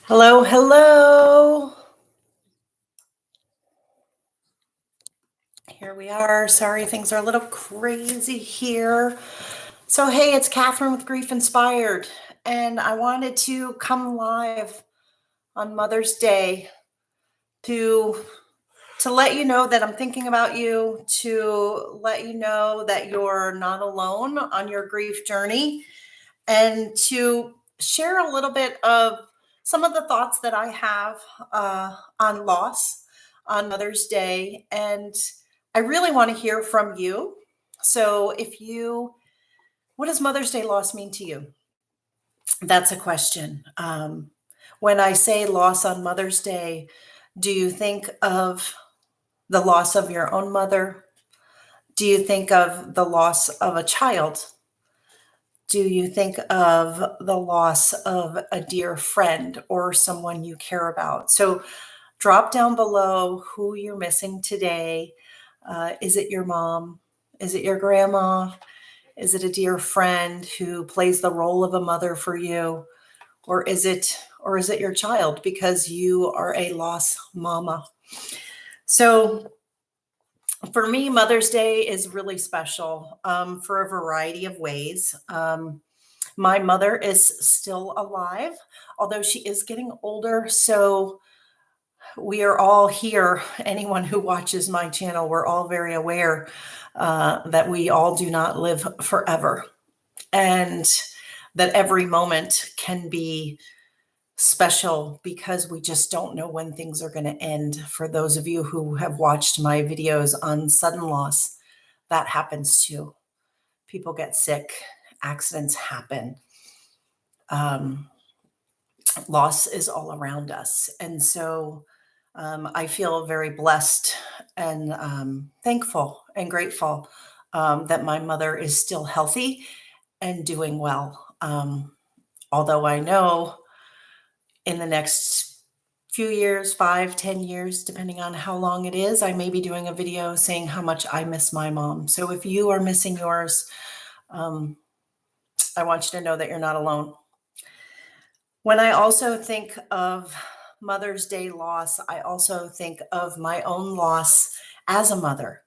Hello, hello. Here we are. Sorry, things are a little crazy here. So, hey, it's Catherine with GriefInspired, and I wanted to come live on Mother's Day to let you know that I'm thinking about you, to let you know that you're not alone on your grief journey, and to share a little bit of some of the thoughts that I have on loss on Mother's Day. And I really want to hear from you. So, what does Mother's Day loss mean to you? That's a question. When I say loss on Mother's Day, do you think of the loss of your own mother? Do you think of the loss of a child? Do you think of the loss of a dear friend or someone you care about? So drop down below who you're missing today. Is it your mom? Is it your grandma? Is it a dear friend who plays the role of a mother for you? Or is it your child because you are a lost mama? So for me, Mother's Day is really special for a variety of ways. My mother is still alive, although she is getting older. So we are all here. Anyone who watches my channel, we're all very aware that we all do not live forever, and that every moment can be special because we just don't know when things are going to end. For those of you who have watched my videos on sudden loss, that happens too. People get sick, accidents happen. Loss is all around us. And so I feel very blessed and thankful and grateful that my mother is still healthy and doing well. Although I know in the next few years, 5, 10 years, depending on how long it is, I may be doing a video saying how much I miss my mom. So if you are missing yours, I want you to know that you're not alone. When I also think of Mother's Day loss, I also think of my own loss as a mother.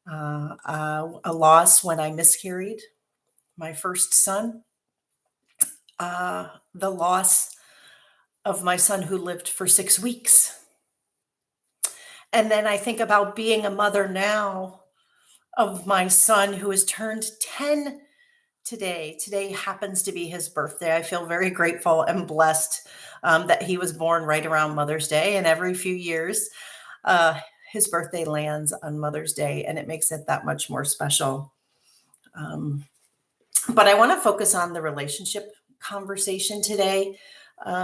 A loss when I miscarried my first son, the loss of my son who lived for 6 weeks. And then I think about being a mother now of my son who has turned 10 today. Today happens to be his birthday. I feel very grateful and blessed that he was born right around Mother's Day. And every few years, his birthday lands on Mother's Day, and it makes it that much more special. But I want to focus on the relationship conversation today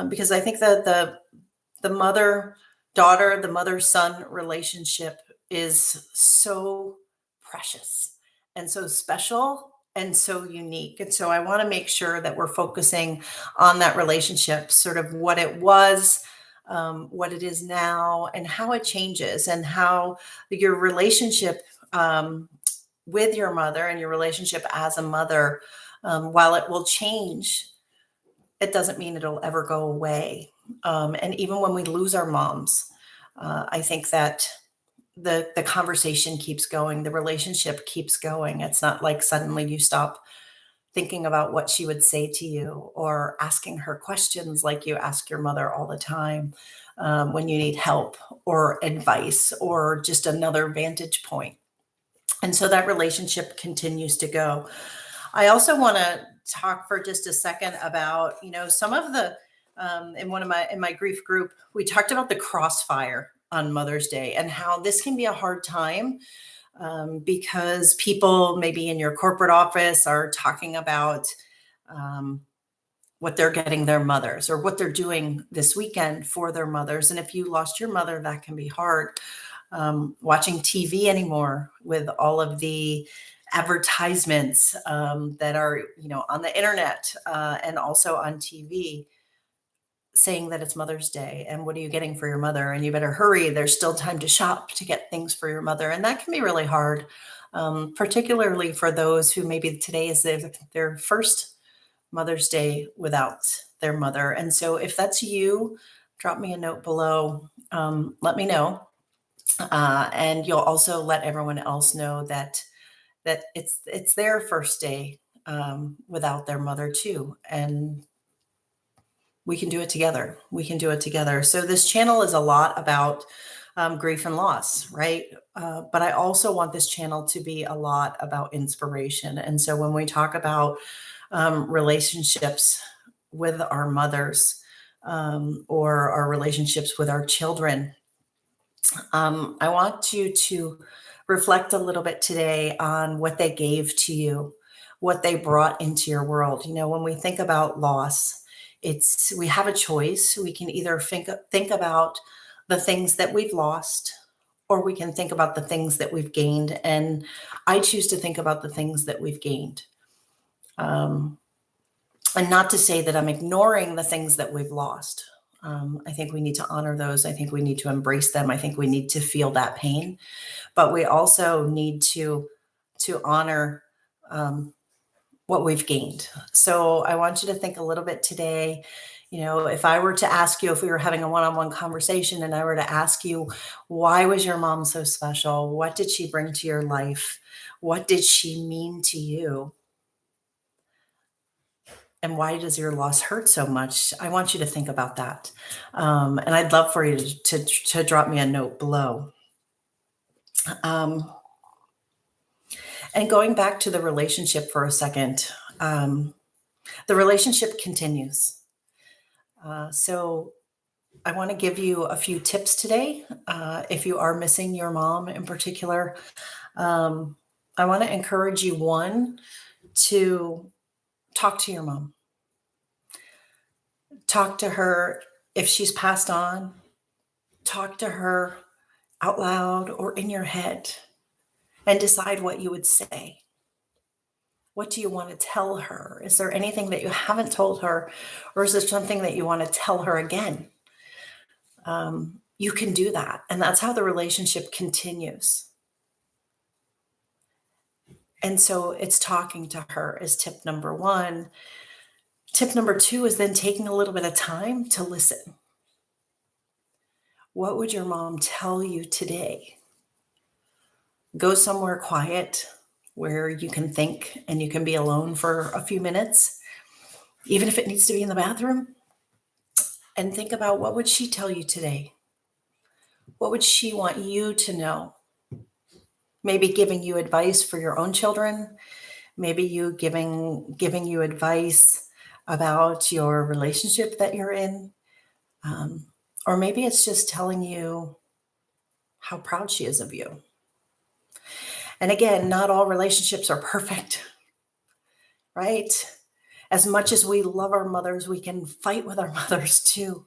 because I think that the mother-daughter, the mother-son relationship is so precious and so special and so unique. And so I want to make sure that we're focusing on that relationship, sort of what it was, what it is now, and how it changes, and how your relationship with your mother and your relationship as a mother, while it will change, it doesn't mean it'll ever go away. And even when we lose our moms, I think that the conversation keeps going, the relationship keeps going. It's not like suddenly you stop thinking about what she would say to you or asking her questions like you ask your mother all the time when you need help or advice or just another vantage point. And so that relationship continues to go. I also want to talk for just a second about, some of the, in my grief group, we talked about the crossfire on Mother's Day and how this can be a hard time because people maybe in your corporate office are talking about what they're getting their mothers or what they're doing this weekend for their mothers. And if you lost your mother, that can be hard. Watching TV anymore with all of the advertisements that are, on the internet and also on TV, saying that it's Mother's Day and what are you getting for your mother? And you better hurry. There's still time to shop to get things for your mother. And that can be really hard, particularly for those who maybe today is their first Mother's Day without their mother. And so if that's you, drop me a note below. Let me know. And you'll also let everyone else know that it's their first day without their mother too. And we can do it together. We can do it together. So this channel is a lot about grief and loss, right? But I also want this channel to be a lot about inspiration. And so when we talk about relationships with our mothers or our relationships with our children, I want you to reflect a little bit today on what they gave to you, what they brought into your world. You know, when we think about loss, we have a choice. We can either think about the things that we've lost, or we can think about the things that we've gained. And I choose to think about the things that we've gained. And not to say that I'm ignoring the things that we've lost. I think we need to honor those. I think we need to embrace them. I think we need to feel that pain, but we also need to honor what we've gained. So I want you to think a little bit today. You know, if I were to ask you, if we were having a one-on-one conversation and I were to ask you, why was your mom so special? What did she bring to your life? What did she mean to you? And why does your loss hurt so much? I want you to think about that. And I'd love for you to drop me a note below. And going back to the relationship for a second, the relationship continues. So I want to give you a few tips today. If you are missing your mom in particular, I want to encourage you, one, to talk to your mom. Talk to her if she's passed on. Talk to her out loud or in your head and decide what you would say. What do you want to tell her? Is there anything that you haven't told her, or is there something that you want to tell her again? You can do that. And that's how the relationship continues. And so it's talking to her is tip number one. Tip number two is then taking a little bit of time to listen. What would your mom tell you today? Go somewhere quiet where you can think and you can be alone for a few minutes, even if it needs to be in the bathroom, and think about, what would she tell you today? What would she want you to know? Maybe giving you advice for your own children, maybe you giving you advice about your relationship that you're in, or maybe it's just telling you how proud she is of you. And again, not all relationships are perfect, right? As much as we love our mothers, we can fight with our mothers too.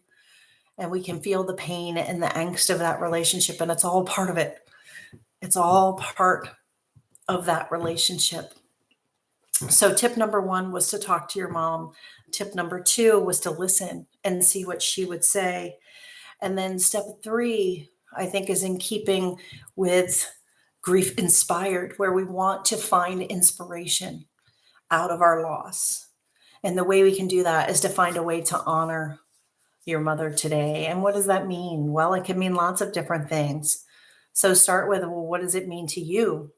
And we can feel the pain and the angst of that relationship. And it's all part of it. It's all part of that relationship. So tip number one was to talk to your mom. Tip number two was to listen and see what she would say. And then step three, I think, is in keeping with GriefInspired, where we want to find inspiration out of our loss. And the way we can do that is to find a way to honor your mother today. And what does that mean? Well, it can mean lots of different things. So start with, well, what does it mean to you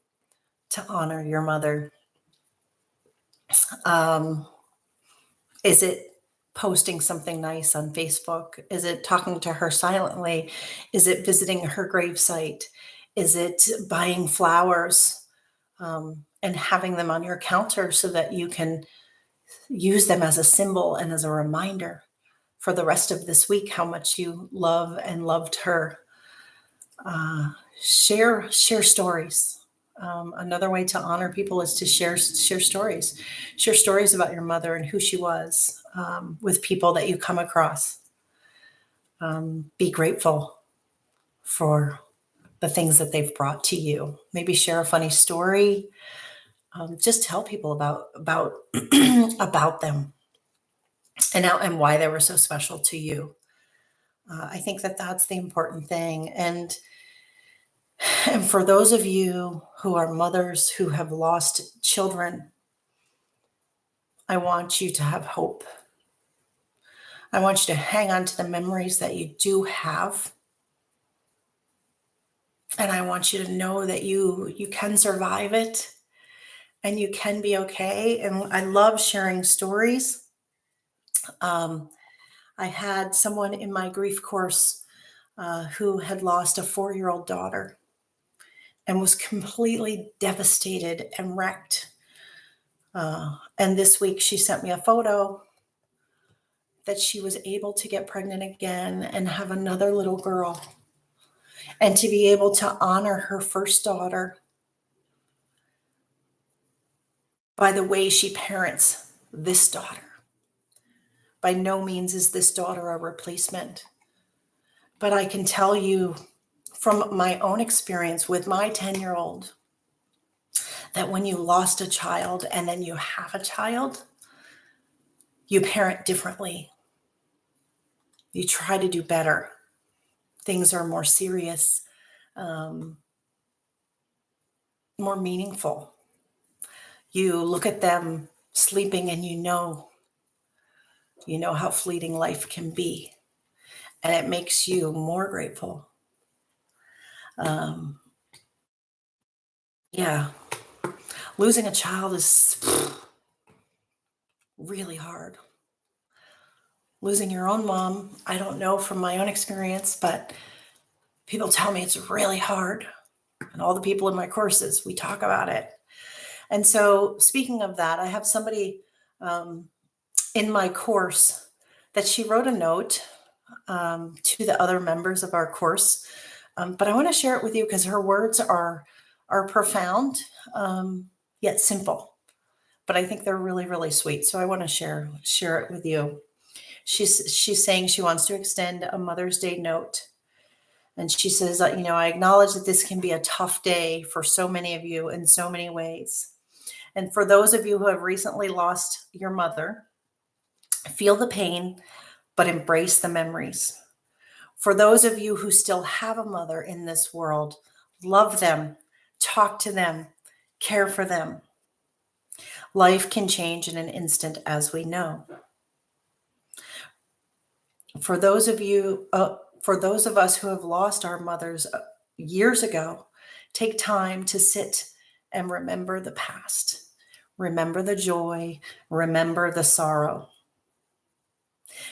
to honor your mother? Is it posting something nice on Facebook? Is it talking to her silently? Is it visiting her gravesite? Is it buying flowers and having them on your counter so that you can use them as a symbol and as a reminder for the rest of this week how much you love and loved her? Share stories. Another way to honor people is to share stories. Share stories about your mother and who she was with people that you come across. Be grateful for the things that they've brought to you. Maybe share a funny story. Just tell people about about them and why they were so special to you. I think that that's the important thing. And for those of you who are mothers who have lost children, I want you to have hope. I want you to hang on to the memories that you do have. And I want you to know that you can survive it and you can be okay. And I love sharing stories. I had someone in my grief course who had lost a 4-year-old daughter and was completely devastated and wrecked. And this week she sent me a photo that she was able to get pregnant again and have another little girl, and to be able to honor her first daughter by the way she parents this daughter. By no means is this daughter a replacement, but I can tell you from my own experience with my 10-year-old that when you lost a child and then you have a child, you parent differently. You try to do better. Things are more serious, more meaningful. You look at them sleeping and you know how fleeting life can be. And it makes you more grateful. Yeah. Losing a child is really hard. Losing your own mom, I don't know from my own experience, but people tell me it's really hard. And all the people in my courses, we talk about it. And so speaking of that, I have somebody in my course that she wrote a note to the other members of our course. But I want to share it with you because her words are profound, yet simple. But I think they're really, really sweet. So I want to share it with you. She's saying she wants to extend a Mother's Day note. And she says, I acknowledge that this can be a tough day for so many of you in so many ways. And for those of you who have recently lost your mother, feel the pain, but embrace the memories. For those of you who still have a mother in this world, love them, talk to them, care for them. Life can change in an instant, as we know. For those of us who have lost our mothers years ago, take time to sit and remember the past. Remember the joy, remember the sorrow.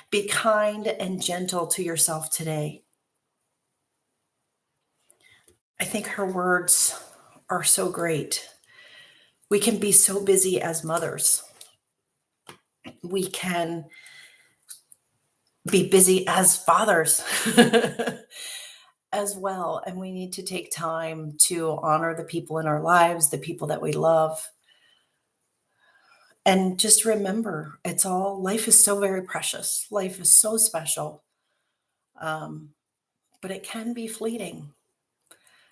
Be kind and gentle to yourself today. I think her words are so great. We can be so busy as mothers. We can be busy as fathers as well. And we need to take time to honor the people in our lives, the people that we love. And just remember, life is so very precious. Life is so special. But it can be fleeting.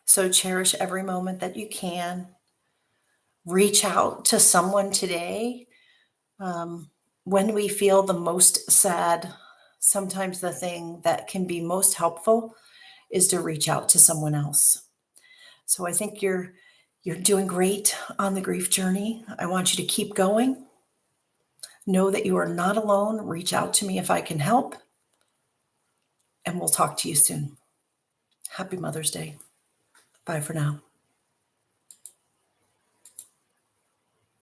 So cherish every moment that you can. Reach out to someone today. When we feel the most sad, sometimes the thing that can be most helpful is to reach out to someone else. So I think you're doing great on the grief journey. I want you to keep going. Know that you are not alone. Reach out to me if I can help. And we'll talk to you soon. Happy Mother's Day. Bye for now.